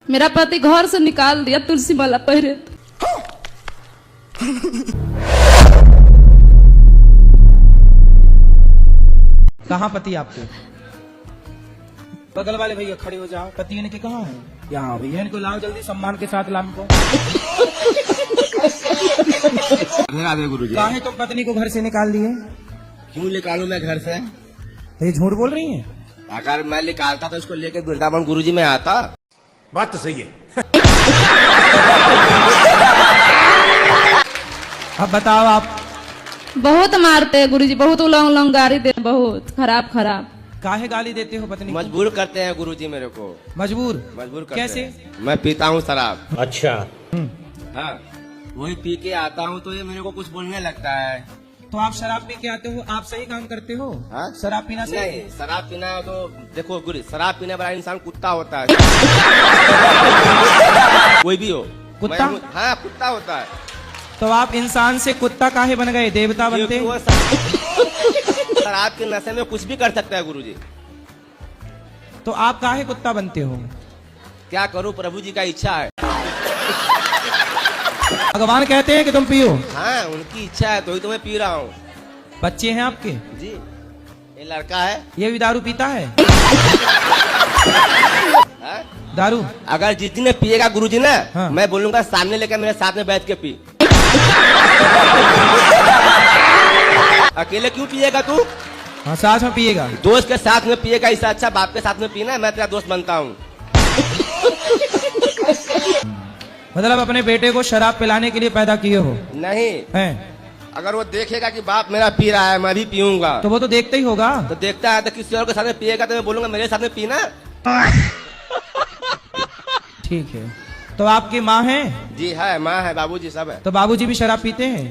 मेरा पति घर से निकाल दिया तुलसी माला पहरे। कहाँ पति आपके? बगल वाले भैया खड़े हो जाओ। पति इनके कहाँ है? यहाँ भैया, इनको लाओ जल्दी, सम्मान के साथ लाओ इनको। राधे गुरु जी। काहे तुम पत्नी को घर से निकाल दिए? क्यों निकालूं मैं घर से? ये झूठ बोल रही हैं। अगर मैं निकालता तो इसको लेकर वृंदावन गुरु जी में आता। बात तो सही है। अब बताओ आप। बहुत मारते हैं गुरुजी, बहुत उलंग उलंग गाली देते, बहुत खराब खराब। काहे गाली देते हो पत्नी को? मजबूर करते हैं गुरु जी मेरे को। मजबूर करते कैसे? हैं। मैं पीता हूँ शराब। अच्छा। हाँ, वही पी के आता हूँ तो ये मेरे को कुछ बोलने लगता है। तो आप शराब पी के आते हो, आप सही काम करते हो? हाँ? शराब पीना सही? नहीं, शराब पीना है तो देखो गुरु, शराब पीने वाला इंसान कुत्ता होता है। कोई भी हो। कुत्ता? हाँ, कुत्ता होता है। तो आप इंसान से कुत्ता काहे बन गए? देवता बनते? वो शराब के नशे में कुछ भी कर सकता है गुरु जी। तो आप काहे कुत्ता बनते हो? क्या करूँ, प्रभु जी का इच्छा है। भगवान कहते हैं कि तुम पियो। हाँ, उनकी इच्छा है तो ही तो मैं पी रहा हूँ। बच्चे हैं आपके? जी, ये लड़का है। ये भी दारू पीता है? हाँ? दारू? अगर जिस दिन पिएगा गुरु जी ना, हाँ। मैं बोलूंगा सामने लेकर मेरे साथ में बैठ के पी। अकेले क्यों पिएगा तू? हाँ, साथ में पिएगा। दोस्त के साथ में पिएगा, इससे अच्छा बाप के साथ में पीना। मैं तेरा दोस्त बनता हूँ। मतलब अपने बेटे को शराब पिलाने के लिए पैदा किए हो? नहीं, हैं? अगर वो देखेगा कि बाप मेरा पी रहा है, मैं भी पीऊंगा। तो वो तो देखते ही होगा। तो देखता है तो किसी और के साथ में पिएगा तो मैं बोलूंगा मेरे साथ में पीना। ठीक है। तो आपकी माँ है? जी है, माँ है, बाबूजी सब है। तो बाबूजी भी शराब पीते हैं?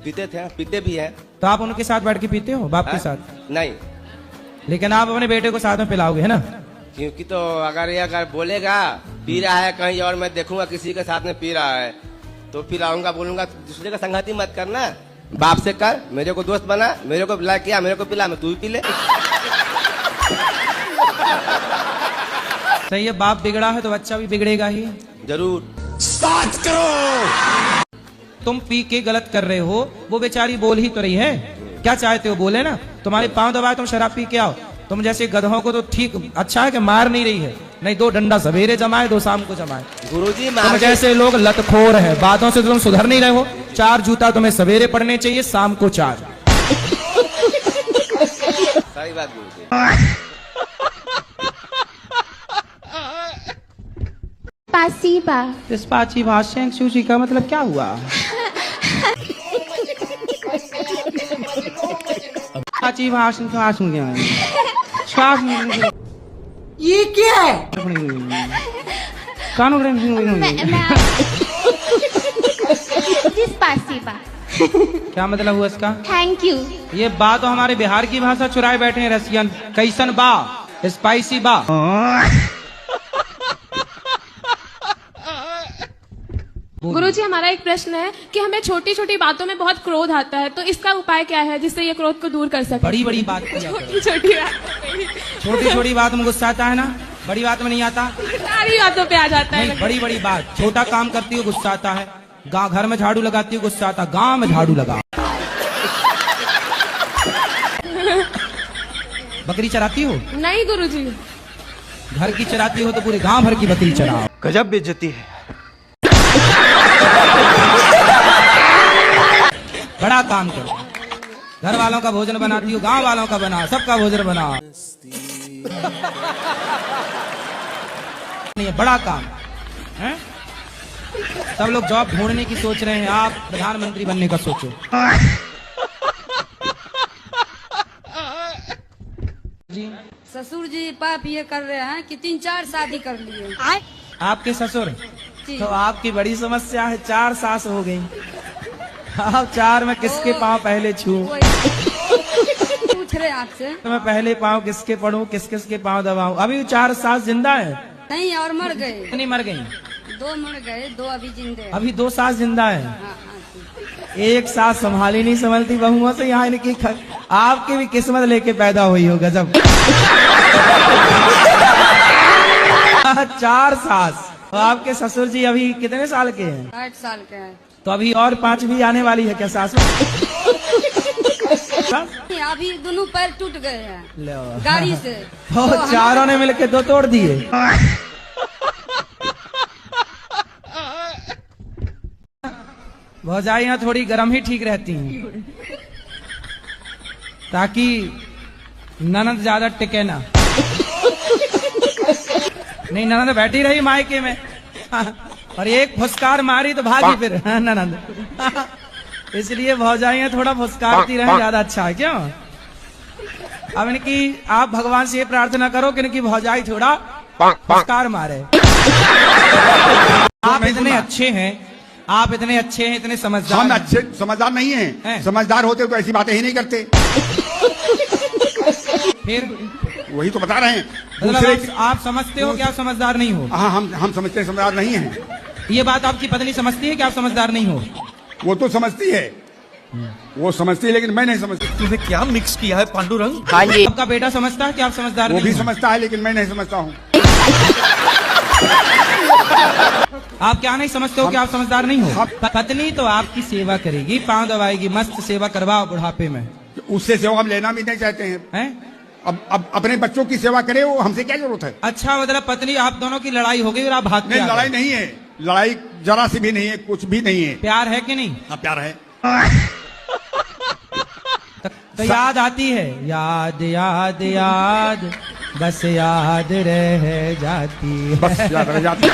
पीते थे, पीते भी है। तो आप उनके साथ बैठ के पीते हो, बाप के हाँ? साथ? नहीं, लेकिन आप अपने बेटे को साथ में पिलाओगे, है ना? क्योंकि तो अगर बोलेगा पी रहा है कहीं और मैं देखूंगा किसी के साथ में पी रहा है तो पिलाऊंगा, बोलूंगा दूसरे का संगति मत करना, बाप से कर, मेरे को दोस्त बना, मेरे को पिला किया, मेरे को पिला, मैं तू भी पी ले। सही है, बाप बिगड़ा है तो बच्चा भी बिगड़ेगा ही। जरूर। स्टार्ट करो। तुम पी के गलत कर रहे हो, वो बेचारी बोल ही तो रही है। क्या चाहते हो, बोले ना? तुम्हारे पांव दबाए, तुम शराब पी के आओ। तुम जैसे गधों को तो ठीक अच्छा है कि मार नहीं रही है, नहीं 2 डंडा सवेरे जमाए 2 शाम को जमाए। गुरुजी तुम जैसे लोग लतखोर है, बातों से तुम सुधर नहीं रहे हो। 4 जूता तुम्हें सवेरे पड़ने चाहिए, शाम को 4। सही बात गुरुजी। पासीबा। इस पाची भाष्य सूची का मतलब क्या हुआ? पाची भाषण भाषण क्या है? ये क्या है? पासीबा। क्या मतलब हुआ इसका? Thank you. ये बा तो हमारे बिहार की भाषा चुराए बैठे हैं रसियन। कैसन बा? स्पाइसी बा। गुरुजी, हमारा एक प्रश्न है कि हमें छोटी छोटी बातों में बहुत क्रोध आता है, तो इसका उपाय क्या है जिससे ये क्रोध को दूर कर सके? बड़ी बड़ी बात छोटी छोटी छोटी छोटी बात में गुस्सा आता है ना, बड़ी बात में नहीं आता। सारी बातों पे आ जाता है। नहीं, बड़ी बड़ी बात। छोटा काम करती हो गुस्सा आता है, गाँव घर में झाड़ू लगाती हो गुस्सा आता, गाँव में झाड़ू लगा। बकरी चराती हो? नहीं गुरुजी। घर की चराती हो तो पूरे गांव भर की बकरी चराओ। गजब बेइज्जती है। बड़ा काम करो, घर वालों का भोजन बनाती हो, गांव वालों का बना, सबका भोजन बना। नहीं, बड़ा काम है। सब लोग जॉब ढूंढने की सोच रहे हैं, आप प्रधानमंत्री बनने का सोचो। ससुर जी पाप ये कर रहे हैं कि 3-4 शादी कर लिए। आपके ससुर? तो आपकी बड़ी समस्या है, 4 सास हो गई। आप 4 में किसके पाँव पहले छू? पूछ रहे आपसे। तो मैं पहले पाँव किसके पढ़ूं, किस किस के पाँव दबाऊं? अभी 4 सास जिंदा है? नहीं, और मर गए। कितनी मर गई? 2 मर गए, 2 अभी जिंदे हैं। अभी 2 सास जिंदा है। हाँ, एक सास संभाली नहीं संभलती बहुओं से, यहाँ इनकी आपकी भी किस्मत लेके पैदा हुई हो। गजब। 4 सास तो आपके ससुर जी अभी कितने साल के हैं? 60 साल के हैं। तो अभी और 5 भी आने वाली है क्या सासू? अभी दोनों पैर टूट गए हैं लो। गाड़ी से। तो चारों ने मिलके 2 तोड़ दिए। भौजाइयाँ थोड़ी गर्म ही ठीक रहती हैं, ताकि ननद ज्यादा टिके ना। नहीं, ननद बैठी रही मायके में और एक फुसकार मारी तो भागी फिर ननद। इसलिए भौजाइयाँ थोड़ा फुसकारती रहे, ज्यादा अच्छा है। क्यों? अब इनकी आप भगवान से ये प्रार्थना करो कि इनकी भौजाई थोड़ा फुसकार मारे। आप इतने अच्छे हैं, आप इतने अच्छे हैं, इतने समझदार हम हैं। अच्छे समझदार नहीं हैं। समझदार होते तो ऐसी बातें ही नहीं करते। फिर वही तो बता रहे हैं। मतलब आप समझते हो कि आप समझदार नहीं हो? हाँ, हम समझते हैं समझदार नहीं हैं। ये बात आपकी पत्नी समझती है कि आप समझदार नहीं हो? वो तो समझती है, वो समझती है, लेकिन मैं नहीं समझती। तुमने क्या मिक्स किया है पांडुरंग? आपका बेटा समझता है कि आप समझदार वो नहीं भी हो? समझता है, लेकिन मैं नहीं समझता हूँ। आप क्या नहीं समझते हो कि आप समझदार नहीं हो? पत्नी तो आपकी सेवा करेगी, पांव दबाएगी, मस्त सेवा करवाओ बुढ़ापे में। उससे सेवा हम लेना भी नहीं चाहते हैं। हैं? अब अपने बच्चों की सेवा करे, वो हमसे क्या जरूरत है? अच्छा, मतलब पत्नी आप दोनों की लड़ाई हो गई और आप भाग के नहीं, आ गए। लड़ाई नहीं है, लड़ाई जरा सी भी नहीं है, कुछ भी नहीं है। प्यार है कि नहीं? हाँ, प्यार है। तो याद आती है, याद याद याद बस याद रह जाती है। बस याद रह जाती है।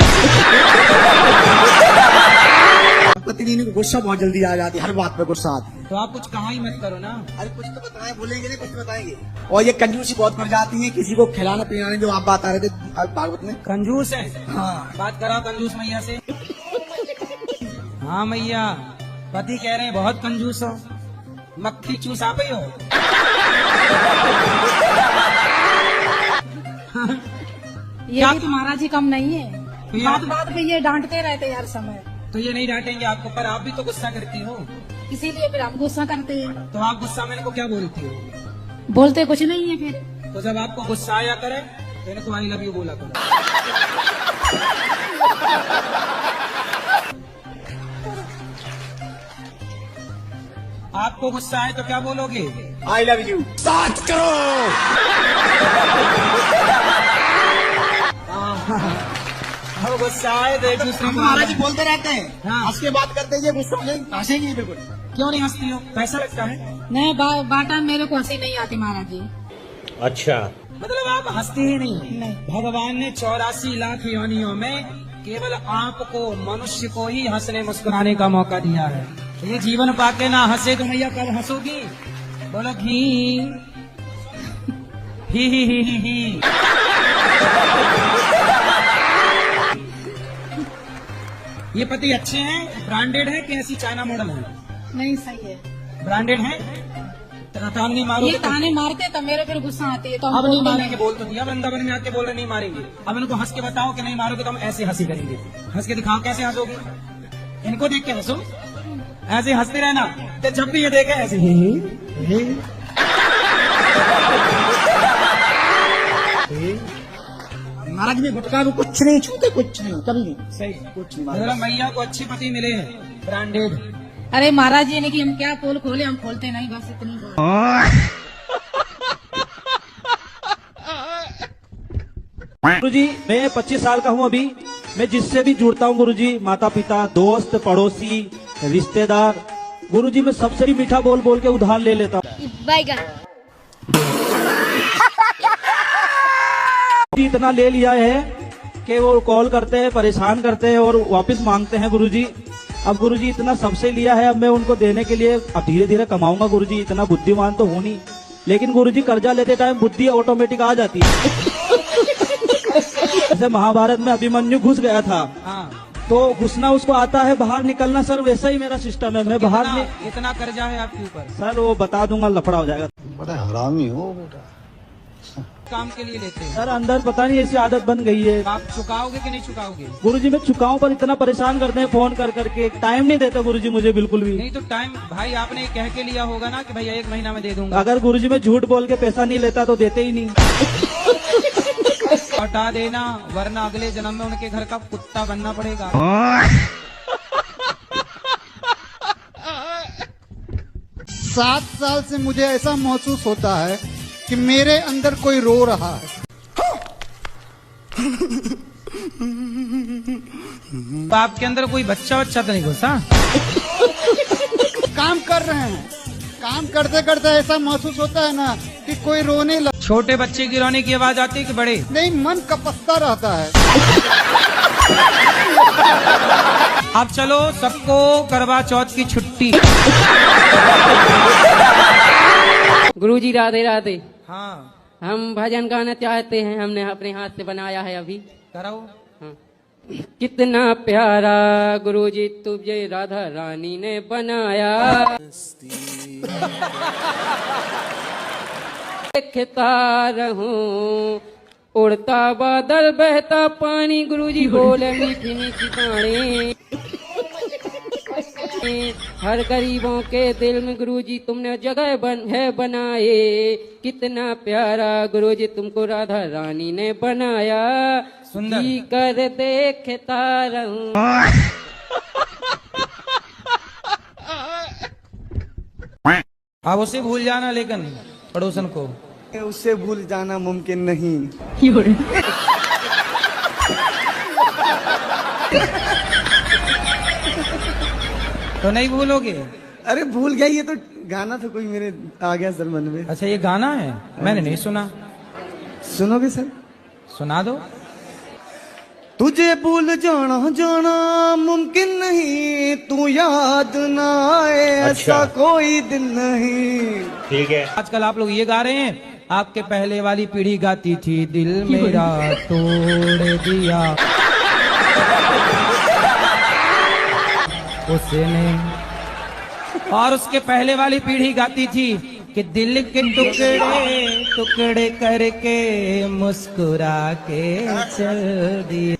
पत्नी को गुस्सा बहुत जल्दी आ जाती है, हर बात पे गुस्सा आती है। तो आप कुछ कहा ही मत करो ना। अरे कुछ तो बताएं, बोलेंगे नहीं, कुछ तो बताएंगे। और ये कंजूसी बहुत कर जाती है, किसी को खिलाना पिलाने, जो आप बात आ रहे थे भागवत में। कंजूस है? हाँ, बात कराओ कंजूस मैया से। हाँ मैया, पति कह रहे हैं बहुत कंजूस हो, मक्खी चूस आप ही हो। ये भी तुम्हारा जी कम नहीं है, तो ये- बात बात पे ये डांटते रहते हैं हर समय, तो ये नहीं डांटेंगे आपको, पर आप भी तो गुस्सा करती हो। इसीलिए फिर हम गुस्सा करते हैं। तो आप गुस्सा में इनको क्या बोलती हो? बोलते कुछ नहीं है फिर। तो जब आपको गुस्सा आया करे तो इनको आई लव यू बोला करो। आपको गुस्सा आए तो क्या बोलोगे? I love you. बात करो। अब गुस्सा आए तो एक दूसरे को महाराज जी बोलते रहते हैं, हाँ। हंस के बात करते हैं, ये गुस्सा हो जाएंगे, हंसेंगे नहीं बिल्कुल। क्यों नहीं हंसती हो? पैसा लगता है? नहीं बाटा मेरे को हंसी नहीं आती महाराज जी। अच्छा, मतलब आप हंसती ही नहीं? नहीं। भगवान ने 84 लाख योनियों में केवल आपको, मनुष्य को ही हंसने मुस्कुराने का मौका दिया है। ये जीवन पाके ना हंसे तो मैया कब हंसोगी? बोलो घी ही। ये पति अच्छे हैं, ब्रांडेड है कि ऐसी चाइना मॉडल है? नहीं सही है, ब्रांडेड है। तान नहीं मारो ये ताने मारते तो मेरे फिर गुस्सा आती है, तो हम अब नहीं बोलते मारेंगे, बोल तो दिया। वृंदावन में आके बोल रहे नहीं मारेंगे। अब इनको हंस के बताओ कि नहीं मारोगे तो हम ऐसे हंसी करेंगे। हंस के दिखाओ, कैसे हंसोगे? इनको देख के हंसो, ऐसे हंसते रहना। तो जब भी ये देखे ऐसे महाराज में गुटखा को कुछ नहीं छूते, कुछ नहीं, कभी नहीं। सही। कुछ नहीं मेरा महाराज। मैया को अच्छे पति मिले हैं, ब्रांडेड। अरे महाराज जी ने कि हम क्या पोल खोले, हम खोलते नहीं, बस इतनी बात। गुरुजी मैं 25 साल का हूँ अभी। मैं जिससे भी जुड़ता हूँ गुरुजी, माता पिता, दोस्त, पड़ोसी, रिश्तेदार, गुरुजी मैं सबसे भी मीठा बोल बोल के उधार ले लेता हूँ। बैगन इतना ले लिया है कि वो कॉल करते हैं, परेशान करते हैं और वापस मांगते हैं गुरुजी। अब गुरुजी इतना सबसे लिया है, अब मैं उनको देने के लिए अब धीरे धीरे कमाऊंगा गुरुजी। इतना बुद्धिमान तो हूं नहीं, लेकिन गुरुजी कर्जा लेते टाइम बुद्धि ऑटोमेटिक आ जाती है। जैसे महाभारत में अभिमन्यु घुस गया था, तो घुसना उसको आता है, बाहर निकलना सर वैसा ही मेरा सिस्टम है। मैं बाहर में इतना कर्जा है आपके ऊपर? सर वो बता दूंगा, लफड़ा हो जाएगा। बड़ा हरामी हो बेटा। काम के लिए लेते हैं सर अंदर पता नहीं ऐसी आदत बन गई है। आप चुकाओगे कि नहीं चुकाओगे? गुरुजी मैं चुकाऊं, पर इतना परेशान करते हैं फोन कर करके, टाइम नहीं देते गुरुजी मुझे बिल्कुल भी। नहीं तो टाइम भाई आपने कह के लिया होगा ना कि भैया 1 महीना में दे दूंगा। अगर गुरुजी मैं झूठ बोल के पैसा नहीं लेता तो देते ही नहीं। लौटा देना, वरना अगले जन्म में उनके घर का कुत्ता बनना पड़ेगा। 7 साल से मुझे ऐसा महसूस होता है कि मेरे अंदर कोई रो रहा है। तो आपके अंदर कोई बच्चा तो नहीं घुसा? काम कर रहे हैं, काम करते करते ऐसा महसूस होता है ना कि कोई रोने लग। छोटे बच्चे की रोने की आवाज आती है कि बड़े? नहीं, मन कपसता रहता है। अब चलो सबको करवा चौथ की छुट्टी। गुरुजी राधे राधे। हाँ, हम भजन गाना चाहते हैं, हमने अपने हाथ से बनाया है अभी। कराओ। हाँ। कितना प्यारा गुरुजी तुझे राधा रानी ने बनाया, देखता रहूं उड़ता बादल बहता पानी, गुरुजी बोले मीठी मीठी वाणी, हर गरीबों के दिल में गुरुजी तुमने जगह बनाए। कितना प्यारा गुरुजी तुमको राधा रानी ने बनाया, सुंदर। जी कर देखता रहूं। अब उसे भूल जाना, लेकिन पड़ोसन को उससे भूल जाना मुमकिन नहीं। तो नहीं भूलोगे? अरे भूल गया, ये तो गाना था कोई मेरे आ गया सर मन में। अच्छा, ये गाना है, मैंने नहीं सुना। सुनोगे सर? सुना दो। तुझे भूल जाना जाना मुमकिन नहीं, तू याद ना आए ऐसा कोई दिन नहीं। ठीक है। आजकल आप लोग ये गा रहे हैं, आपके पहले वाली पीढ़ी गाती थी दिल मेरा तोड़ दिया उसने, और उसके पहले वाली पीढ़ी गाती थी कि दिल के टुकड़े टुकड़े करके मुस्कुरा के चल दिए।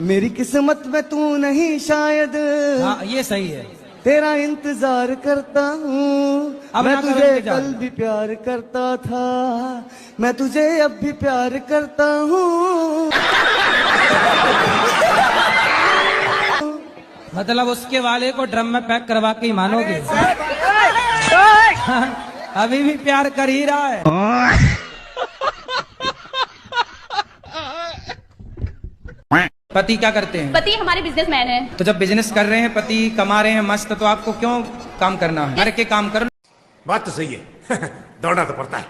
मेरी किस्मत में तू नहीं शायद, हाँ ये सही है। तेरा इंतजार करता हूँ, अब मैं ना करो तुझे इंतजार। कल भी प्यार करता था, मैं तुझे अब भी प्यार करता हूँ। मतलब उसके वाले को ड्रम में पैक करवा के ही मानोगे? अभी भी प्यार कर ही रहा है। पति क्या करते हैं? पति हमारे बिजनेसमैन है। तो जब बिजनेस कर रहे हैं, पति कमा रहे हैं मस्त, तो आपको क्यों काम करना है? घर के काम करो। बात तो सही है। दौड़ना तो पड़ता है।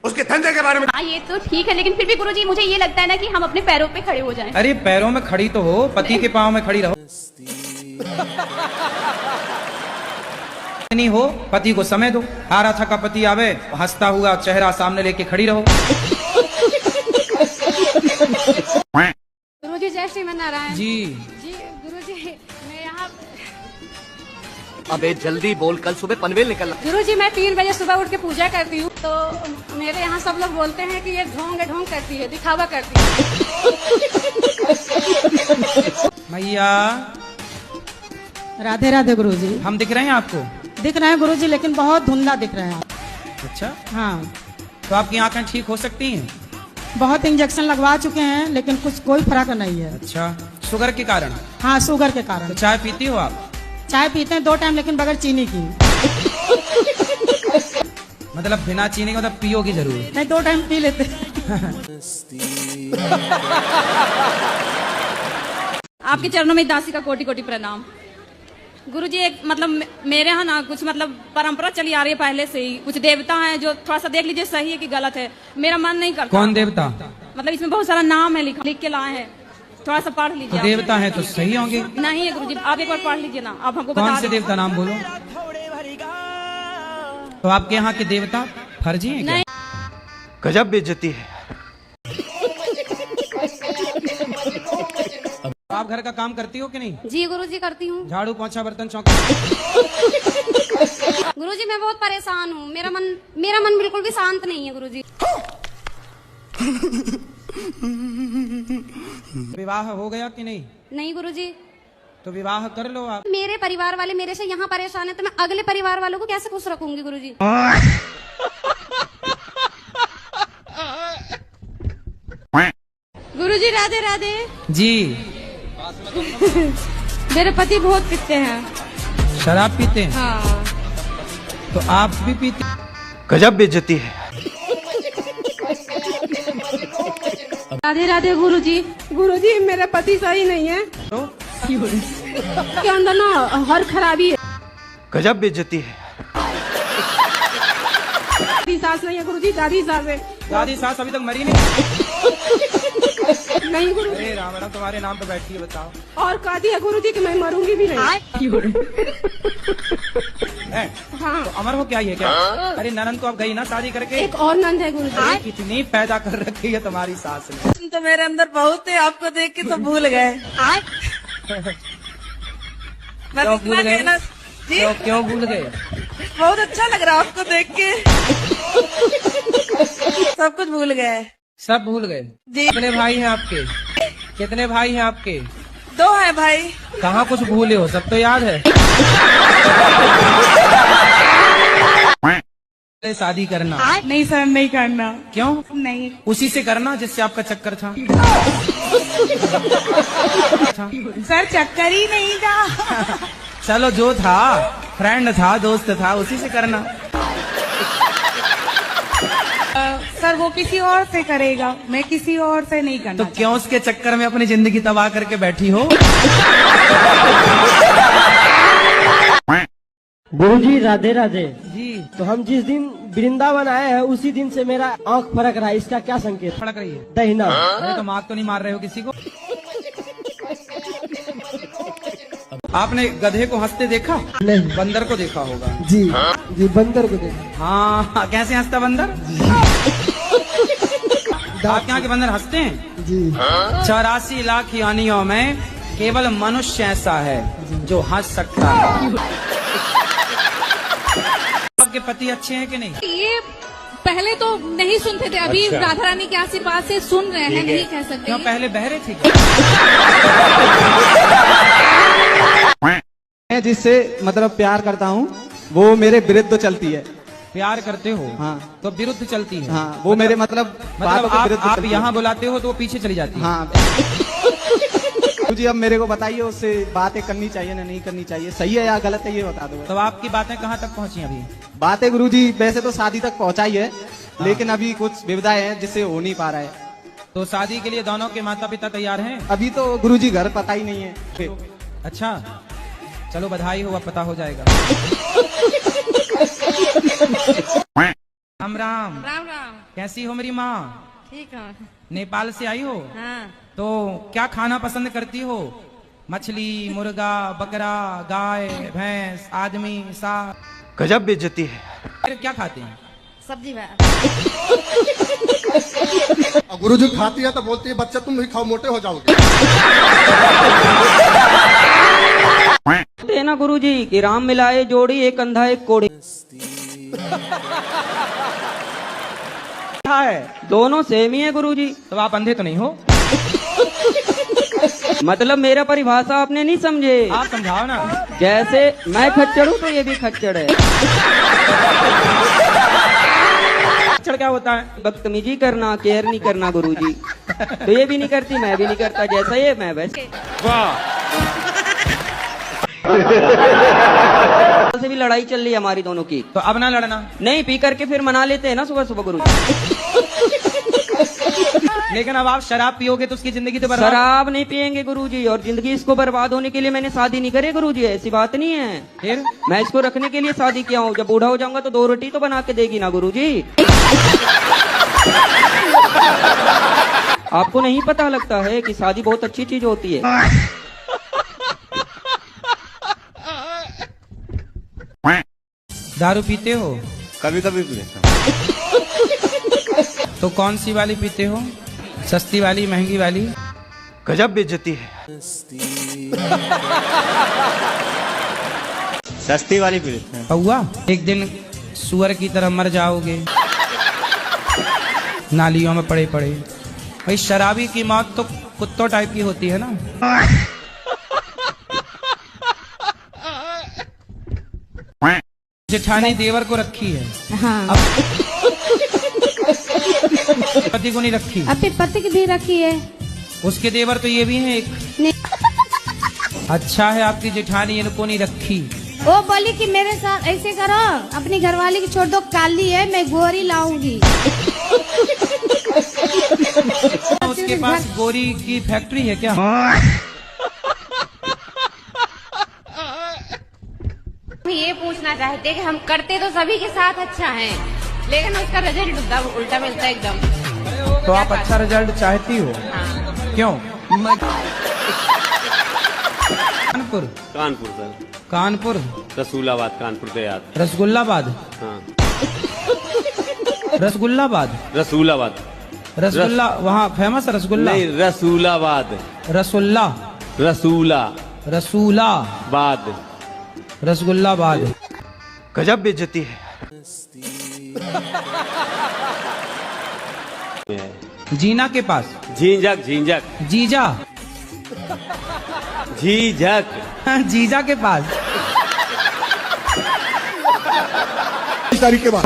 उसके धंधे के बारे में। हाँ ये तो ठीक है, लेकिन फिर भी गुरुजी मुझे ये लगता है ना कि हम अपने पैरों पे खड़े हो जाएं। अरे पैरों में खड़ी तो हो, पति के पाँव में खड़ी रहो। नहीं हो, पति को समय दो। हारा थका पति आवे, हंसता हुआ चेहरा सामने लेके खड़ी रहो। गुरुजी जय श्री नारायण जी। जी गुरुजी मैं यहाँ। अबे जल्दी बोल, कल सुबह पनवेल निकलना। गुरुजी मैं 3 बजे सुबह उठ के पूजा करती हूँ, तो मेरे यहाँ सब लोग बोलते हैं कि ये ढोंग करती है, दिखावा करती है। मैया राधे राधे गुरुजी। हम दिख रहे हैं आपको? दिख रहे हैं गुरुजी, लेकिन बहुत धुंधला दिख रहे हैं आप। अच्छा, हाँ। तो आपकी आंखें ठीक हो सकती हैं? बहुत इंजेक्शन लगवा चुके हैं, लेकिन कुछ कोई फर्क नहीं है। अच्छा, शुगर के कारण? हाँ, शुगर के तो कारण। चाय पीती हो आप? चाय पीते हैं 2 टाइम, लेकिन बगैर चीनी की। मतलब बिना चीनी के, मतलब पियोगी जरूर? नहीं, 2 टाइम पी लेते। आपके चरणों में दासी का कोटि कोटि प्रणाम। गुरुजी एक मतलब मेरे यहाँ ना कुछ मतलब परंपरा चली आ रही है पहले से ही। कुछ देवता हैं जो थोड़ा सा देख लीजिए सही है कि गलत है, मेरा मन नहीं करता। कौन देवता? मतलब इसमें बहुत सारा नाम है, लिख के लाए हैं, थोड़ा सा पढ़ लीजिए। तो देवता है तो सही होंगे। नहीं है गुरुजी, आप एक बार पढ़ लीजिए ना, आप हमको कौन बता से दीजिए। देवता नाम बोलो? तो आपके यहाँ के देवता फर्जी हैं क्या? गजब बेइज्जती है। आप घर का काम करती हो कि नहीं? जी गुरुजी करती हूँ। झाड़ू पोंछा बर्तन चौका? गुरुजी मैं बहुत परेशान हूँ, मेरा मन बिल्कुल भी शांत नहीं है गुरुजी। विवाह हो गया कि नहीं? नहीं गुरुजी। तो विवाह कर लो आप। मेरे परिवार वाले मेरे से यहाँ परेशान है, तो मैं अगले परिवार वालों को कैसे खुश रखूंगी गुरुजी? राधे राधे। जी। मेरे पति बहुत पीते हैं। शराब पीते हैं? हाँ। तो आप भी पीते? गजब बेइज्जती है। राधे राधे गुरुजी। गुरुजी मेरे पति सही नहीं है तो के अंदर ना हर खराबी है। गजब बेइज्जती है। दादी सास नहीं है गुरुजी, दादी सास है। दादी सास अभी तक मरी नहीं? नहीं गुरु। अरे राम राम, तुम्हारे नाम पे बैठी है, बताओ। और कहती है गुरुजी कि मैं मरूंगी भी नहीं। है? हाँ। तो अमर हो क्या ये क्या? अरे ननद तो अब गई ना शादी करके। एक और नंद है गुरुजी। कितनी पैदा कर रखी है तुम्हारी सास ने। तो मेरे अंदर बहुत है, आपको देख के तो भूल गए। क्यों भूल गए? क्यों भूल गए? बहुत अच्छा लग रहा है आपको देख के। सब कुछ भूल गए। सब भूल गए? जी। कितने भाई हैं आपके? कितने भाई हैं आपके? 2 है भाई। कहाँ कुछ भूले हो? सब तो याद है। शादी करना? नहीं सर, नहीं करना। क्यों? नहीं। उसी से करना जिससे आपका चक्कर था। सर चक्कर ही नहीं था। चलो जो था, फ्रेंड था, दोस्त था, उसी से करना। सर वो किसी और से करेगा, मैं किसी और से नहीं करना। तो क्यों उसके चक्कर में अपनी जिंदगी तबाह करके बैठी हो? गुरुजी राधे राधे। जी। तो हम जिस दिन वृंदावन आए हैं उसी दिन से मेरा आंख फड़क रहा है, इसका क्या संकेत? फड़क रही है? दहीना। अरे तो मार तो नहीं मार रहे हो किसी को? आपने गधे को हंसते देखा? नहीं। बंदर को देखा होगा। जी जी, बंदर को देखा। हाँ, कैसे हंसता बंदर? आपके यहाँ के बंदर हंसते हैं? जी। 84 लाख योनियों में केवल मनुष्य ऐसा है जो हंस सकता है। आपके पति अच्छे हैं कि नहीं? ये पहले तो नहीं सुनते थे, अभी राधा रानी के आशीर्वाद से सुन रहे हैं, नहीं कह सकते। क्यों पहले बहरे थे? मैं जिससे मतलब प्यार करता हूँ वो मेरे विरुद्ध चलती है। प्यार करते हो? हाँ। तो विरुद्ध चलती है? हाँ, वो मेरे मतलब आप यहाँ बुलाते हो तो वो पीछे चली जाती है? हाँ। जी अब मेरे को बताइए, उससे बातें करनी चाहिए ना नहीं करनी चाहिए, सही है या गलत है ये बता दो। तो आपकी बातें कहाँ तक पहुँची अभी? बातें गुरुजी वैसे तो शादी तक पहुँचाई है, लेकिन अभी कुछ विविधाएं हैं जिससे हो नहीं पा रहा है। तो शादी के लिए दोनों के माता पिता तैयार हैं? अभी तो गुरुजी घर पता ही नहीं है। अच्छा, चलो बधाई हो, अब पता हो जाएगा। राम राम। राम राम। कैसी हो मेरी माँ? ठीक है। नेपाल से आई हो? हाँ। तो क्या खाना पसंद करती हो? मछली, मुर्गा, बकरा, गाय, भैंस, आदमी, सांप? गजब बेइज्जती है। फिर क्या खाते हैं? सब्जी भात। गुरुजी खाती है तो बोलती है बच्चा तुम भी खाओ, मोटे हो जाओगे। ना गुरुजी कि राम मिलाए जोड़ी, एक अंधा एक कोड़ी है, दोनों सेम ही है गुरुजी। तो आप अंधे तो नहीं हो? मतलब मेरा परिभाषा आपने नहीं समझे। आप समझाओ ना। जैसे मैं खच्चर हूँ तो ये भी खच्चर है। खच्चर क्या होता है? बदतमीजी करना, केयर नहीं करना गुरुजी। तो ये भी नहीं करती, मैं भी नहीं करता, जैसा ये मैं वैसे। वाह। से भी लड़ाई चल रही है हमारी दोनों की। तो अब ना लड़ना। नहीं, पी करके फिर मना लेते हैं ना सुबह सुबह गुरुजी। लेकिन अब आप शराब पियोगे तो उसकी जिंदगी तो बर्बाद। शराब नहीं पियेंगे गुरुजी, और जिंदगी इसको बर्बाद होने के लिए मैंने शादी नहीं करी गुरुजी, ऐसी बात नहीं है। फिर मैं इसको रखने के लिए शादी किया हूँ, जब बूढ़ा हो जाऊंगा तो 2 रोटी तो बना के देगी ना गुरुजी। आपको नहीं पता लगता है कि शादी बहुत अच्छी चीज होती है। दारू पीते हो? कभी कभी पी लेता हूँ। तो कौन सी वाली पीते हो? सस्ती वाली, महंगी वाली? गजब बेइज्जती है। सस्ती वाली पी लेते हैं। पौआ? एक दिन सुअर की तरह मर जाओगे नालियों में पड़े पड़े। भाई शराबी की मौत तो कुत्तों टाइप की होती है ना। जेठानी देवर को रखी है। हाँ। पति को नहीं रखी? अपने पति की भी रखी है। उसके देवर तो ये भी हैं एक। अच्छा है आपकी जेठानी इनको नहीं रखी। वो बोली कि मेरे साथ ऐसे करो, अपनी घरवाली की छोड़ दो, काली है, मैं गोरी लाऊंगी। उसके पास गोरी की फैक्ट्री है क्या? हम ये पूछना चाहते हैं कि हम करते तो सभी के साथ अच्छा है, लेकिन उसका रिजल्ट उल्टा मिलता है एकदम। तो आप अच्छा रिजल्ट चाहती हो? हाँ। क्यों? कानपुर। कानपुर सर। कानपुर। रसूलाबाद कानपुर के याद। रसगुल्लाबाद। हाँ। रसगुल्लाबाद। रसूलाबाद। रसगुल्ला वहाँ फेमस है रसगुल्ला? नहीं, रसूलाबाद। रसुल्ला। रसूला। रसूलाबाद। रसगुल्लाबाद। गजब बेइज्जती है। जीना के पास। झींझक। झींझक। जीजा। झीझक। जीजा के पास। तारीख के बाद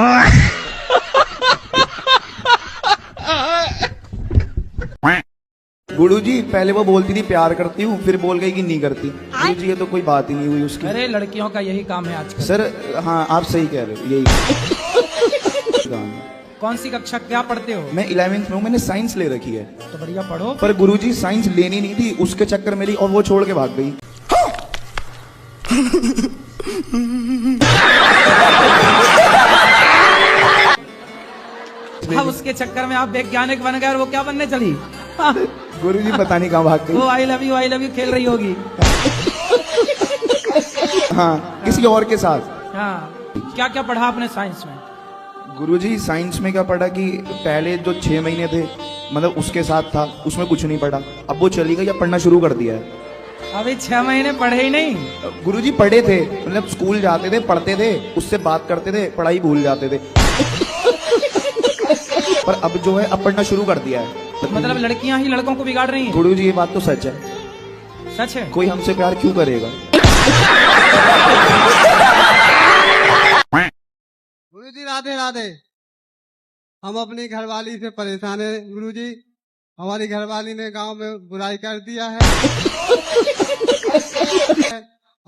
गुरु जी पहले वो बोलती थी प्यार करती हूँ, फिर बोल गई कि नहीं करती। गुरु जी ये तो कोई बात ही नहीं हुई उसकी। अरे लड़कियों का यही काम है आजकल। सर हाँ आप सही कह रहे हो, यही कौन सी कक्षा क्या पढ़ते हो? मैं 11th में हूँ, मैंने साइंस ले रखी है। तो बढ़िया पढ़ो। पर गुरुजी साइंस लेनी नहीं थी, उसके चक्कर मेरी और वो छोड़ के भाग गई। अब उसके चक्कर में आप वैज्ञानिक बन गए और वो क्या बनने चली? गुरुजी पता नहीं कहाँ भाग गई। वो आई लव यू खेल रही होगी। हाँ किसी और के साथ। हाँ क्या क्या पढ़ा आपने साइंस में? गुरुजी साइंस में क्या पढ़ा कि पहले जो 6 महीने थे मतलब उसके साथ था, उसमें कुछ नहीं पढ़ा। अब वो चली गई, अब पढ़ना शुरू कर दिया है। अभी 6 महीने पढ़े ही नहीं? गुरुजी पढ़े थे, मतलब स्कूल जाते थे, पढ़ते थे, उससे बात करते थे, पढ़ाई भूल जाते थे। पर अब जो है अब पढ़ना शुरू कर दिया है। मतलब लड़कियां ही लड़कों को बिगाड़ रही हैं? गुरुजी ये बात तो सच है। सच है? कोई हमसे प्यार क्यों करेगा? गुरुजी राधे राधे। हम अपनी घरवाली से परेशान है गुरुजी। हमारी घरवाली ने गांव में बुराई कर दिया है।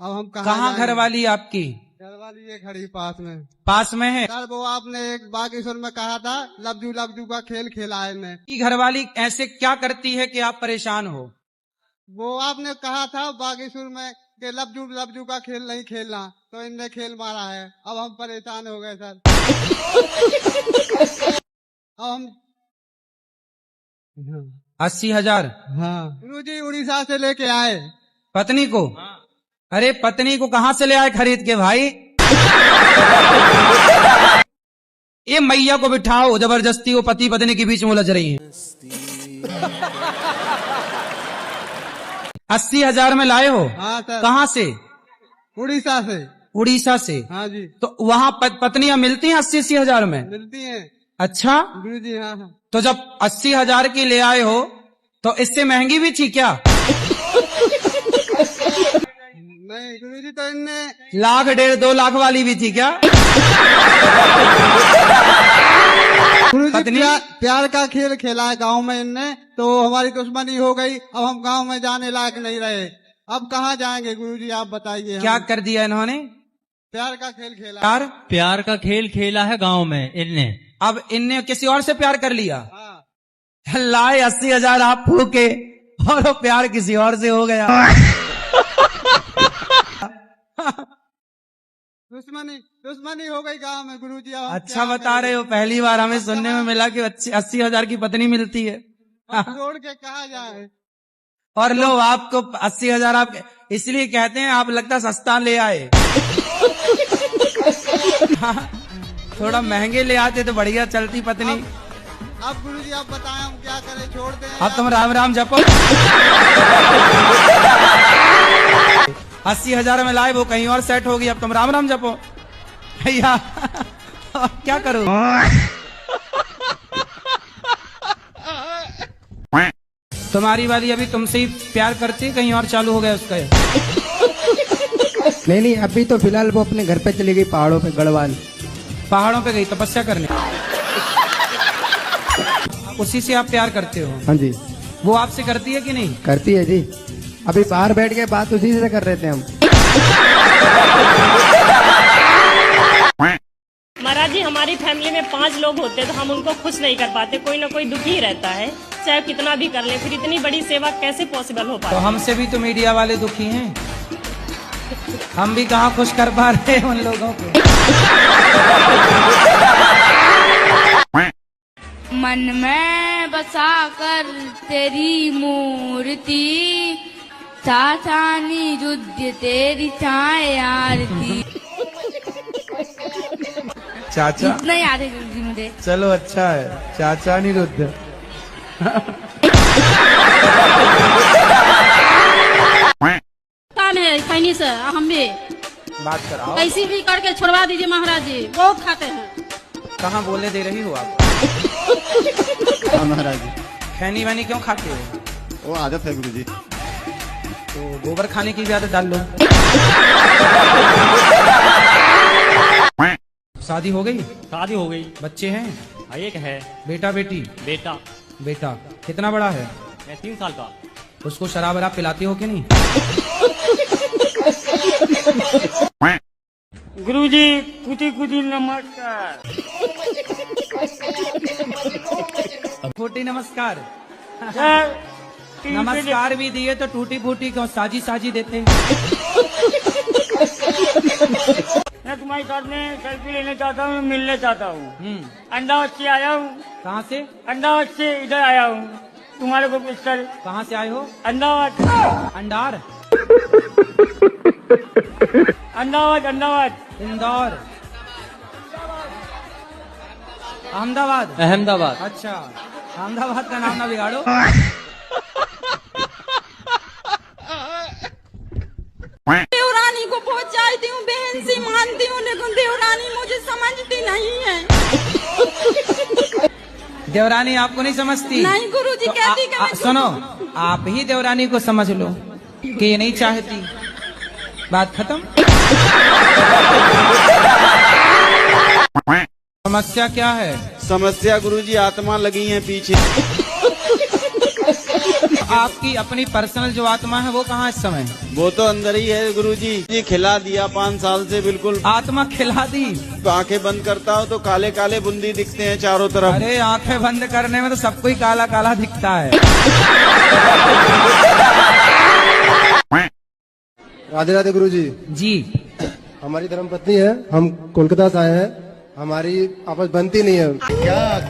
अब हम कहाँ घरवाली आपकी? घरवाली ये खड़ी पास में। पास में है? सर वो आपने एक बागेश्वर में कहा था लबजू का खेल खेला है इन्हें। घरवाली ऐसे क्या करती है कि आप परेशान हो? वो आपने कहा था बागेश्वर में कि लबजू का खेल नहीं खेलना, तो इनने खेल मारा है। अब हम परेशान हो गए सर। अब हम 80,000। हाँ गुरुजी उड़ीसा से लेके आए पत्नी को। अरे पत्नी को कहाँ से ले आए खरीद के भाई? ये मैया को बिठाओ जबरदस्ती, वो पति पत्नी के बीच में उलझ रही है। 80,000 में लाए हो? हाँ सर। कहाँ से? उड़ीसा से। उड़ीसा से? हाँ जी। तो वहाँ पत्नियां मिलती हैं 80,000 में? मिलती हैं। अच्छा गुरुजी हाँ हाँ। तो जब 80,000 की ले आए हो तो इससे महंगी भी थी क्या? नहीं गुरुजी तो इनने 1 लाख 1.5 2 लाख वाली भी थी क्या? गुरुजी प्यार का खेल खेला है गांव में इनने, तो हमारी दुश्मनी हो गई। अब हम गांव में जाने लायक नहीं रहे, अब कहाँ जाएंगे गुरुजी आप बताइए। क्या कर दिया इन्होंने? प्यार का खेल खेला। प्यार का खेल खेला है गांव में इनने। अब इनने किसी और से प्यार कर लिया। लाए 80,000 आप फूके और वो प्यार किसी और से हो गया। दुश्मनी हो गई गांव में गुरुजी। अच्छा बता रहे हो, पहली बार हमें सुनने में मिला कि 80,000 की पत्नी मिलती है। छोड़ के कहा जाए। और लो आपको 80,000 आप इसलिए कहते हैं, आप लगता सस्ता ले आए। थोड़ा महंगे ले आते तो बढ़िया चलती पत्नी। अब गुरुजी आप बताएं हम क्या करें, छोड़ दें? अब तुम राम राम जपो। 80,000 में लाए, वो कहीं और सेट होगी, अब तुम राम राम जपो भैया। क्या करूं? तुम्हारी वाली अभी तुमसे ही प्यार करती, कहीं और चालू हो गया उसका? नहीं अभी तो फिलहाल वो अपने घर पे चली गई, पहाड़ों पे, गढ़वाल पहाड़ों पे गई तपस्या करने। उसी से आप प्यार करते हो? हाँ जी। वो आपसे करती है कि नहीं? करती है जी। अभी बाहर बैठ के बात उसी से कर रहे थे हम। महाराज जी, हमारी फैमिली में 5 लोग होते तो हम उनको खुश नहीं कर पाते, कोई ना कोई दुखी ही रहता है, चाहे कितना भी कर ले, फिर इतनी बड़ी सेवा कैसे पॉसिबल हो तो पाए? हमसे भी तो मीडिया वाले दुखी हैं, हम भी कहाँ खुश कर पा रहे हैं उन लोगों को। मन में बसा कर तेरी मूर्ति, चाचानी युद्ध तेरी चाय आरती। चाचा इतना याद है गुरुजी मुझे। चलो अच्छा है, चाचा निरुद्ध। कान है खैनी से हम भी बात कराओ। कैसी भी करके छोड़वा दीजिए महाराज जी, बहुत खाते हैं। कहाँ बोलने दे रही हो आप? महाराज जी खैनी वैनी क्यों खाते हो? वो आदत है गुरुजी। तो गोबर खाने की भी आदत डाल लो। शादी हो गई? शादी हो गई। बच्चे हैं? एक है। बेटा बेटी? बेटा। बेटा कितना बड़ा है? 3 साल का। उसको शराब वराब पिलाते हो कि नहीं? गुरुजी कुटी कुटी नमस्कार। फूटी नमस्कार। नमस्कार भी दिए तो टूटी फूटी क्यों साजी साजी देते? मैं तुम्हारे साथ में सेल्फी लेना चाहता हूँ, मिलना चाहता हूँ। अंडावत से आया हूँ। कहाँ से? अंडावत से इधर आया हूँ तुम्हारे को पूछकर। कहाँ से आए हो? अंडावत। अंडार? अंडावत अंडावत। इंदौर? अहमदाबाद? अहमदाबाद। अच्छा, अहमदाबाद का नाम ना बिगाड़ो। देवरानी को बहुत चाहती हूँ, बहन से मानती हूँ, लेकिन देवरानी मुझे समझती नहीं है। देवरानी आपको नहीं समझती? नहीं गुरुजी, तो कहती कि मैं सुनो, आप ही देवरानी को समझ लो कि ये नहीं चाहती। बात खत्म। समस्या क्या है? समस्या गुरुजी आत्मा लगी है पीछे। आपकी अपनी पर्सनल जो आत्मा है वो कहाँ इस समय? वो तो अंदर ही है गुरुजी। जी खिला दिया 5 साल से बिल्कुल। आत्मा खिला दी? आंखें बंद करता हूँ तो काले काले बूंदी दिखते हैं चारों तरफ। अरे आंखें बंद करने में तो सबको ही काला काला दिखता है। राधे राधे गुरुजी। जी। हमारी धर्मपत्नी है, हम कोलकाता से आए हैं, हमारी आपस बनती नहीं है।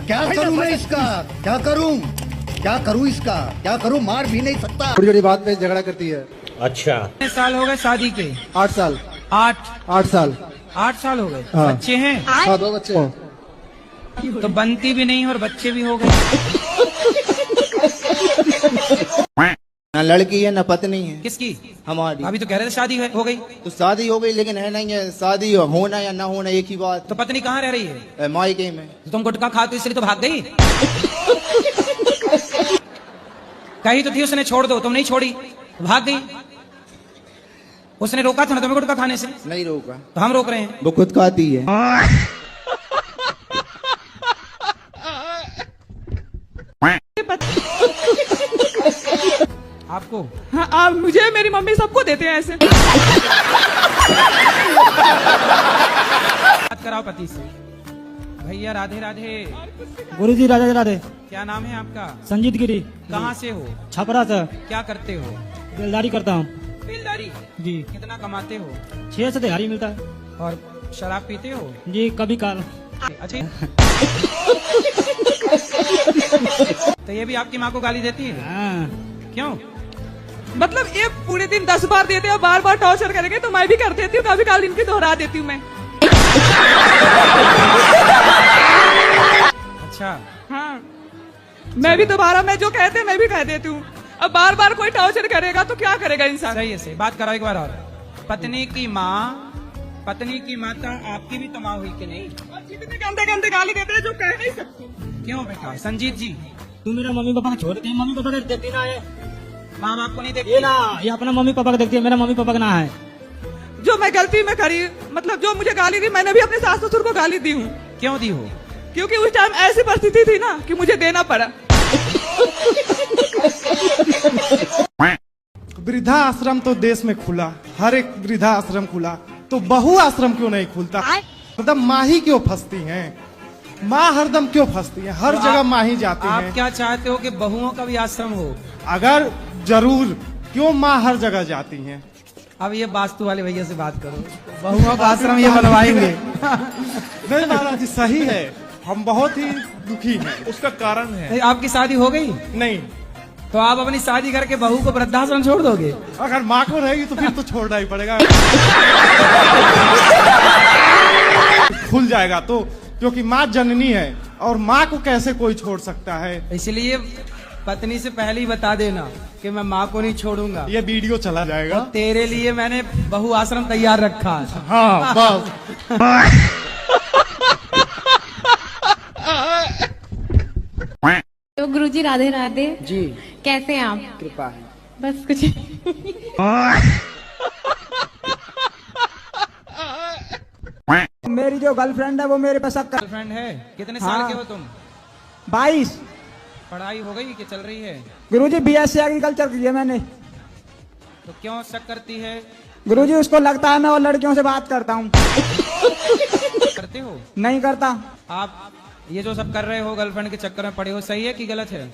क्या करूं मैं इसका? क्या करूं इसका? क्या करूं? मार भी नहीं सकता। छोटी छोटी बात पे झगड़ा करती है। अच्छा। कितने साल हो गए शादी के? 8 साल। 8 साल। 8 साल हो गए। हाँ। बच्चे हैं? हाँ, 2 बच्चे हैं। तो बनती भी नहीं और बच्चे भी हो गए। ना लड़की है ना पत्नी है। किसकी? हमारी। अभी तो कह रहे थे शादी हो गई। तो शादी हो गई लेकिन है नहीं है, शादी होना या ना होना एक ही बात। तो पत्नी कहाँ रह रही है? मायके में। तो तुम गुटखा खाते इसलिए तो भाग गई? कही तो थी उसने छोड़ दो, तुम नहीं छोड़ी, भाग गई। उसने रोका था ना तुम्हें गुटखा खाने से? नहीं रोका। तो हम रोक रहे हैं। वो खुद खाती है। आपको? हाँ, आप मुझे मेरी मम्मी सबको देते हैं ऐसे। बात कराओ पति से। भैया राधे राधे। गुरुजी राधे राधे। क्या नाम है आपका? संजीत गिरी। कहाँ से हो? छपरा से। क्या करते हो? बेलदारी करता हूँ। बेलदारी? जी। कितना कमाते हो? 6 से दिहाड़ी मिलता है। और शराब पीते हो? जी कभी काल। अच्छा। तो ये भी आपकी माँ को गाली देती है? हाँ। क्यों? मतलब ये पूरे दिन 10 बार देते हैं और बार बार टॉर्चर करेंगे तो मैं भी कर देती हूँ, कभी काल इनकी दोहरा देती हूँ मैं। अच्छा। हाँ, मैं भी दोबारा मैं जो कहते हैं मैं भी कह देती हूँ। अब बार बार कोई टॉर्चर करेगा तो क्या करेगा इंसान? सही है, सही बात कराओ एक बार और। पत्नी की माता आपकी भी तो माँ हुई कि नहीं? कितने गंदे गंदे गाली देते हैं जो कह नहीं सकते। क्यों बेटा? संजीत जी, तू मेरा मम्मी पापा को छोड़ दे, मम्मी पापा को देखती ना है। माँ बाप को नहीं देखती? ये ना, ये अपना मम्मी पापा को देखती है, मेरा मम्मी पापा का ना है। जो मैं गलती में करी, मतलब जो मुझे गाली दी, मैंने भी अपने सास ससुर को गाली दी हूँ। क्यों दी हो? क्योंकि उस टाइम ऐसी परिस्थिति थी ना कि मुझे देना पड़ा। वृद्धा आश्रम तो देश में खुला, हर एक वृद्धा आश्रम खुला, तो बहु आश्रम क्यों नहीं खुलता? मतलब माँ ही क्यों फंसती हैं? माँ हरदम क्यों फंसती है? हर जगह माँ ही जाती है। आप क्या चाहते हो कि बहुओं का भी आश्रम हो? अगर जरूर, क्यों माँ हर जगह जाती हैं? अब ये वास्तु वाले भैया से बात करो, बहुओं का आश्रम ये बनवाएंगे। नहीं महाराज जी, सही है, हम बहुत ही दुखी हैं। उसका कारण है, आपकी शादी हो गई? नहीं। तो आप अपनी शादी करके बहू को वृद्धाश्रम छोड़ दोगे? अगर माँ को रहेगी तो फिर तो छोड़ना ही पड़ेगा। खुल जाएगा तो, क्योंकि माँ जननी है और माँ को कैसे कोई छोड़ सकता है? इसलिए पत्नी से पहले ही बता देना कि मैं माँ को नहीं छोड़ूंगा। ये वीडियो चला जाएगा। तो तेरे लिए मैंने बहु आश्रम तैयार रखा है। हाँ बस। तो गुरुजी राधे राधे जी। कैसे हैं आप? कृपा है। बस कुछ मेरी जो गर्लफ्रेंड है वो मेरे पे शक कर। गर्लफ्रेंड है? कितने साल के हो तुम? 22। पढ़ाई हो गई कि चल रही है? गुरुजी BSc एग्रीकल्चर की है मैंने। तो क्यों शक करती है? गुरुजी उसको लगता है मैं और लड़कियों से बात करता हूँ। करते हो? नहीं करता। आप ये जो सब कर रहे हो, गर्लफ्रेंड के चक्कर में पड़े हो, सही है कि गलत है?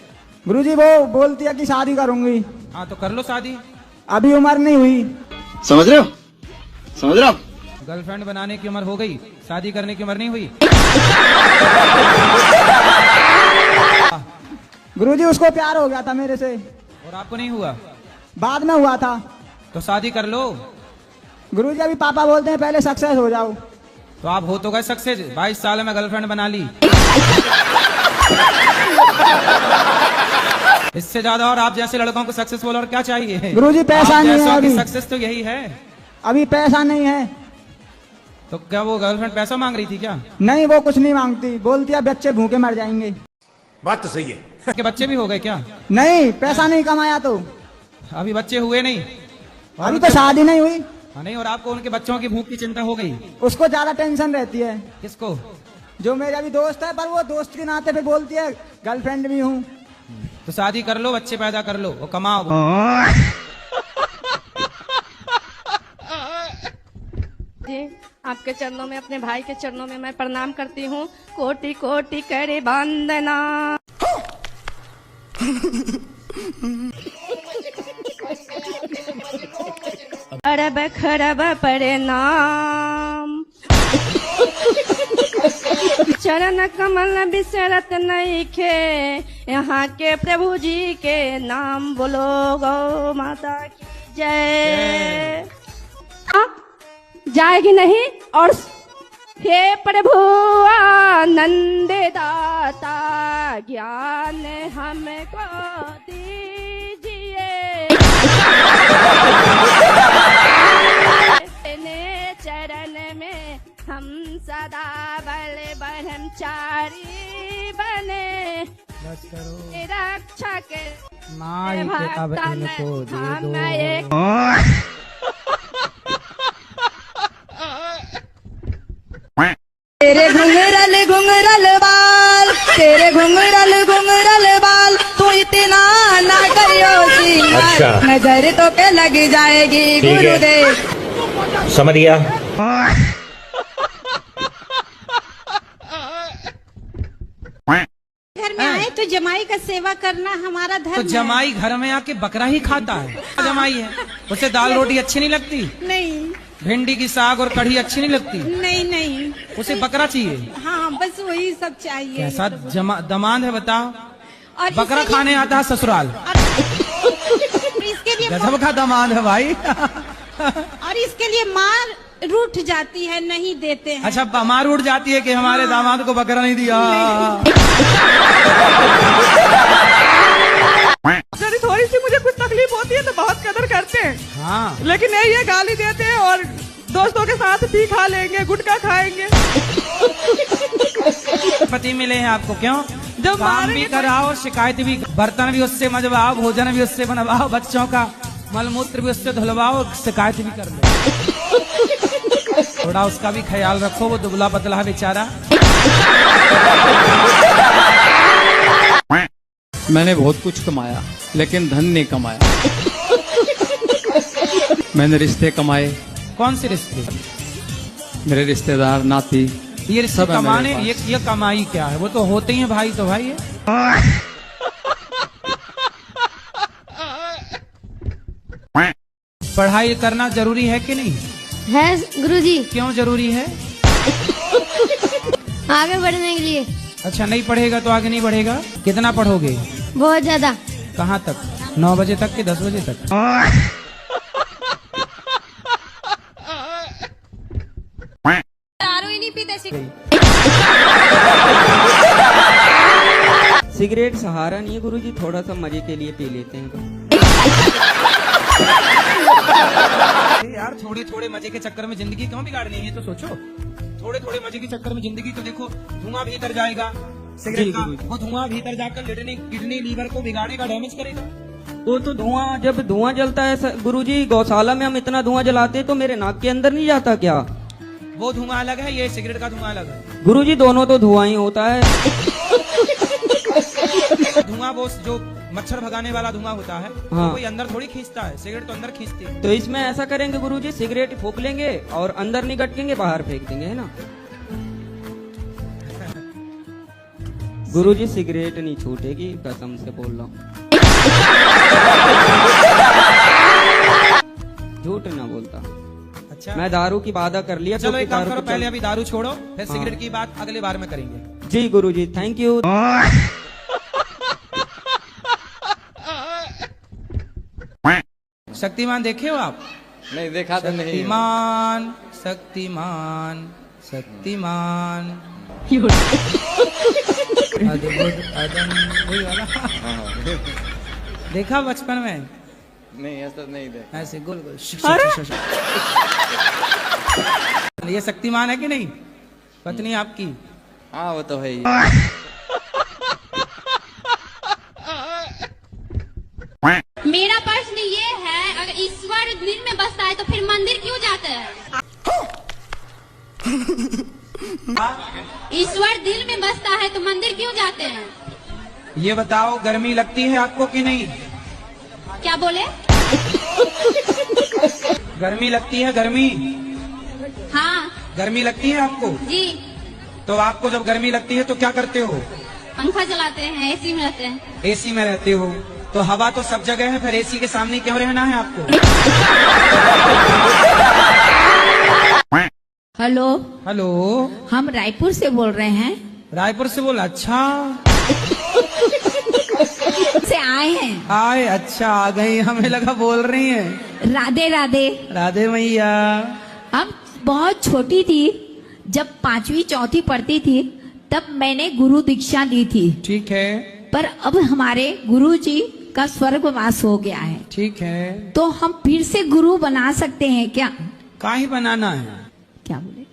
गुरुजी वो बोलती है कि शादी करूंगी। हाँ तो कर लो शादी। अभी उम्र नहीं हुई। समझ रहे हो? समझ रहे हो? गर्लफ्रेंड बनाने की उम्र हो गई, शादी करने की उम्र नहीं हुई। गुरुजी उसको प्यार हो गया था मेरे से। और आपको नहीं हुआ? बाद में हुआ था। तो शादी कर लो। गुरुजी अभी पापा बोलते हैं पहले सक्सेस हो जाओ। तो आप हो तो गए सक्सेस, 22 साल में गर्लफ्रेंड बना ली। इससे ज्यादा और आप जैसे लड़कों को सक्सेसफुल और क्या चाहिए? गुरुजी पैसा नहीं है अभी। सक्सेस तो यही है। अभी पैसा नहीं है। तो क्या वो गर्लफ्रेंड पैसा मांग रही थी क्या? नहीं, वो कुछ नहीं मांगती, बोलती है बच्चे भूखे मर जाएंगे। बात तो सही है। के बच्चे भी हो गए क्या? नहीं, पैसा नहीं कमाया तो। अभी बच्चे हुए नहीं? अभी तो शादी नहीं हुई। हाँ नहीं, और आपको उनके बच्चों की भूख की चिंता हो गई? उसको ज्यादा टेंशन रहती है। किसको? जो मेरा भी दोस्त है, पर वो दोस्त के नाते पे बोलती है गर्लफ्रेंड भी हूँ। तो शादी कर लो, बच्चे पैदा कर लो, वो कमाओ। जी, आपके चरणों में, अपने भाई के चरणों में मैं प्रणाम करती हूँ। कोटि कोटि करे वंदना। अरब खरब प्रणाम। चरण कमल बिसरत नहीं खे, यहाँ के प्रभु जी के नाम बोलो, गौ माता की जय। जाएगी नहीं? और हे प्रभु आनंद दाता, ज्ञान हमको दीजिए। तेरे चरण में हम सदा बल ब्रह्मचारी बने, रक्षक भक्तन हम एक। तेरे घुंघरल बाल, तेरे घुंघरल बाल, तू इतना ना करियो श्रीमान, नजर तो पे लग जाएगी गुरुदेव। समझ गया। घर में आए तो जमाई का सेवा करना हमारा धर्म तो है। जमाई घर में आके बकरा ही खाता है? जमाई है, उसे दाल रोटी अच्छी नहीं लगती? नहीं। भिंडी की साग और कढ़ी अच्छी नहीं लगती? नहीं नहीं, उसे बकरा चाहिए। हाँ बस वही सब चाहिए। कैसा दमाद है बताओ? और बकरा खाने आता है ससुराल। इसके लिए गजब का दमाद है भाई। और इसके लिए मार रूठ जाती है, नहीं देते हैं। अच्छा, मार उठ जाती है कि हमारे दामाद को बकरा नहीं दिया। यदि थोड़ी सी मुझे कुछ तकलीफ होती है तो बहुत कदर करते हैं। हाँ। लेकिन नहीं, ये गाली देते हैं और दोस्तों के साथ भी खा लेंगे, गुटखा खाएंगे। पति मिले हैं आपको? क्यों? जब काम भी कराओ, शिकायत भी, बर्तन भी उससे मजवाओ, भोजन भी उससे बनवाओ, बच्चों का मलमूत्र भी उससे धुलवाओ, शिकायत भी कर लो। थोड़ा उसका भी ख्याल रखो, वो दुबला पतला बेचारा। मैंने बहुत कुछ कमाया लेकिन धन नहीं कमाया। मैंने रिश्ते कमाए। कौन से रिश्ते? मेरे रिश्तेदार, नाती, ये रिश्ते सब है मेरे कमाने, पास। ये कमाई क्या है? वो तो होते ही हैं भाई, तो भाई है। पढ़ाई करना जरूरी है कि नहीं? है गुरुजी। क्यों जरूरी है? आगे बढ़ने के लिए। अच्छा, नहीं पढ़ेगा तो आगे नहीं बढ़ेगा? कितना पढ़ोगे? बहुत ज्यादा। कहाँ तक? 9 बजे तक कि 10 बजे तक? दारू ही नहीं पीते। सिगरेट सहारा नहीं है गुरुजी, थोड़ा सा मजे के लिए पी लेते हैं। यार थोड़े थोड़े मजे के चक्कर में जिंदगी क्यों बिगाड़नी है? तो सोचो, थोड़े थोड़े मजे के चक्कर में जिंदगी, तो देखो धुआं भीतर जाएगा सिगरेट का, वो धुआं भीतर जाकर किडनी लीवर को बिगाड़ेगा, डैमेज करेगा। वो तो धुआं, जब धुआं जलता है गुरुजी, गौशाला में हम इतना धुआं जलाते हैं तो मेरे नाक के अंदर नहीं जाता क्या? वो धुआं अलग है, ये सिगरेट का धुआं अलग है। गुरुजी दोनों तो धुआं ही होता है। धुआं वो जो मच्छर भगाने वाला धुआं होता है, हाँ। कोई अंदर थोड़ी खींचता है, सिगरेट तो अंदर खींचती है। तो इसमें ऐसा करेंगे गुरुजी, सिगरेट फूक लेंगे और अंदर नहीं गटकेंगे, बाहर फेंक देंगे, है ना? गुरुजी सिगरेट नहीं छूटेगी, कसम से बोल रहा हूँ। झूठ ना बोलता। अच्छा, मैं दारू की वादा कर लिया। चलो एक काम करो, तो पहले अभी दारू छोड़ो, फिर हाँ। सिगरेट की बात अगले बार में करेंगे। जी गुरुजी, थैंक यू। शक्तिमान देखे हो आप? नहीं देखा तो नहीं। शक्तिमान शक्तिमान शक्तिमान अद्भुत अदम, वही वाला। देखा बचपन में? नहीं ऐसा नहीं देखा। ऐसे गोल गोल ये शक्तिमान है कि नहीं? पत्नी आपकी? हाँ वो तो है ही। मेरा प्रश्न ये है, अगर ईश्वर दिल में बसता है तो फिर मंदिर क्यों जाते हैं? ईश्वर दिल में बसता है तो मंदिर क्यों जाते हैं? ये बताओ, गर्मी लगती है आपको कि नहीं? क्या बोले? गर्मी लगती है? गर्मी? हाँ गर्मी लगती है आपको? जी। तो आपको जब गर्मी लगती है तो क्या करते हो? पंखा चलाते हैं, एसी में रहते हैं। एसी में रहते हो, तो हवा तो सब जगह है, फिर एसी के सामने क्यों रहना है आपको? हेलो हेलो, हम रायपुर से बोल रहे हैं। रायपुर से बोल? अच्छा से आए हैं। आए, अच्छा आ गई, हमें लगा बोल रही हैं। राधे राधे। राधे मैया। हम बहुत छोटी थी, जब 5वीं 4थी पढ़ती थी तब मैंने गुरु दीक्षा ली थी। ठीक है। पर अब हमारे गुरु जी का स्वर्गवास हो गया है। ठीक है। तो हम फिर से गुरु बना सकते हैं क्या? काहे बनाना है? क्या बोले?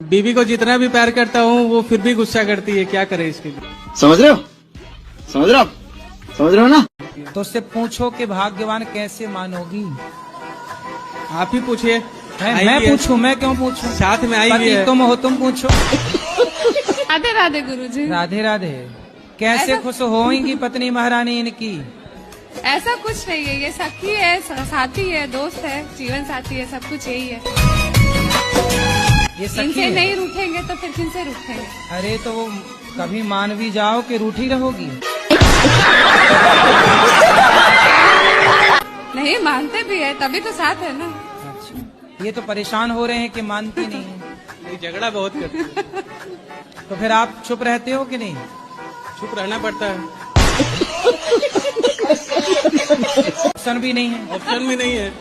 बीवी को जितना भी प्यार करता हूँ वो फिर भी गुस्सा करती है, क्या करे इसके लिए? समझ रहे हो? समझ रहे हो? समझ रहे हो ना? तो उससे पूछो कि भाग्यवान कैसे मानोगी? आप ही पूछिए। मैं पूछूं? मैं क्यों पूछूं? साथ में आई भी है। तुम हो, तुम पूछो। राधे राधे गुरुजी। राधे राधे। कैसे खुश होंगी पत्नी महारानी इनकी? ऐसा कुछ नहीं है, ये सखी है, साथी है, दोस्त है, जीवन साथी है, सब कुछ यही है। ये सखी इनसे है? नहीं रूठेंगे तो फिर किनसे रूठेंगे? अरे तो वो कभी मान भी जाओ कि रूठी रहोगी। नहीं मानते भी है, तभी तो साथ है ना। अच्छा, ये तो परेशान हो रहे हैं कि मानती नहीं है। झगड़ा बहुत करते हैं। तो फिर आप चुप रहते हो कि नहीं? चुप रहना पड़ता है। ऑप्शन भी नहीं है? ऑप्शन भी नहीं है।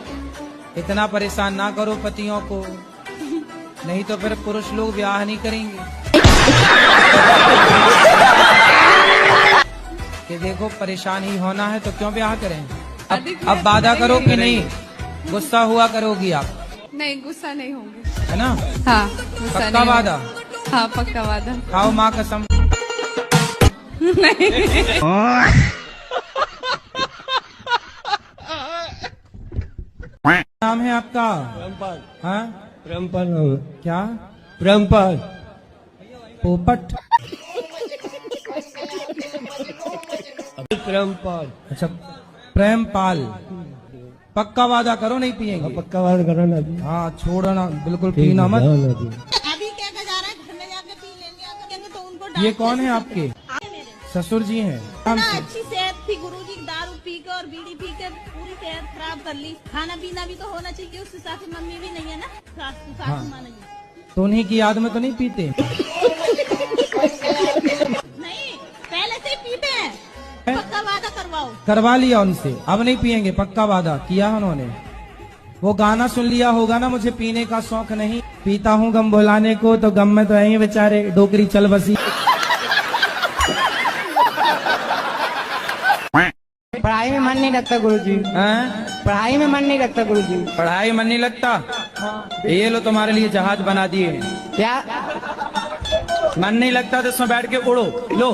इतना परेशान ना करो पतियों को, नहीं तो फिर पुरुष लोग ब्याह नहीं करेंगे। कि देखो परेशान ही होना है तो क्यों ब्याह करें? अब वादा करो कि नहीं गुस्सा हुआ करोगी आप? नहीं गुस्सा नहीं होंगे, है ना? हाँ गुस्सा पक्का नहीं वादा? होंगे। हाँ पक्का वादा। खाओ माँ कसम। नहीं। नाम है आपका? प्रेमपाल। हाँ प्रेमपाल नाम है। क्या? प्रेमपाल। पोपट। प्रेमपाल। अच्छा प्रेमपाल, पक्का वादा करो नहीं पिएंगे। पक्का वादा करो ना अभी। हाँ छोड़ना बिल्कुल, पीना मत। अभी क्या जा रहा है, घर में जाके पी लेंगे तो उनको ये कौन है आपके ससुर जी हैं? ना अच्छी सेहत थी गुरुजी, दारू पी के और बीड़ी पी के पूरी सेहत खराब कर ली। खाना पीना भी तो होना चाहिए, उसके साथ ही मम्मी भी नहीं है ना, सासू माँ नहीं है। तो उन्हीं की याद में तो नहीं पीते? नहीं, पहले से ही पीते हैं। पक्का वादा करवाओ। करवा लिया उनसे, अब नहीं पिएंगे, पक्का वादा किया उन्होंने। वो गाना सुन लिया होगा ना, मुझे पीने का शौक नहीं, पीता हूँ गम भुलाने को, तो गम में तो है ही बेचारे, डोकरी चल बसी। पढ़ाई में मन नहीं लगता गुरुजी। पढ़ाई में मन नहीं लगता गुरुजी। पढ़ाई मन नहीं लगता? ये लो तुम्हारे लिए जहाज बना दिए। क्या मन नहीं लगता तो इसमें बैठ के उड़ो, लो।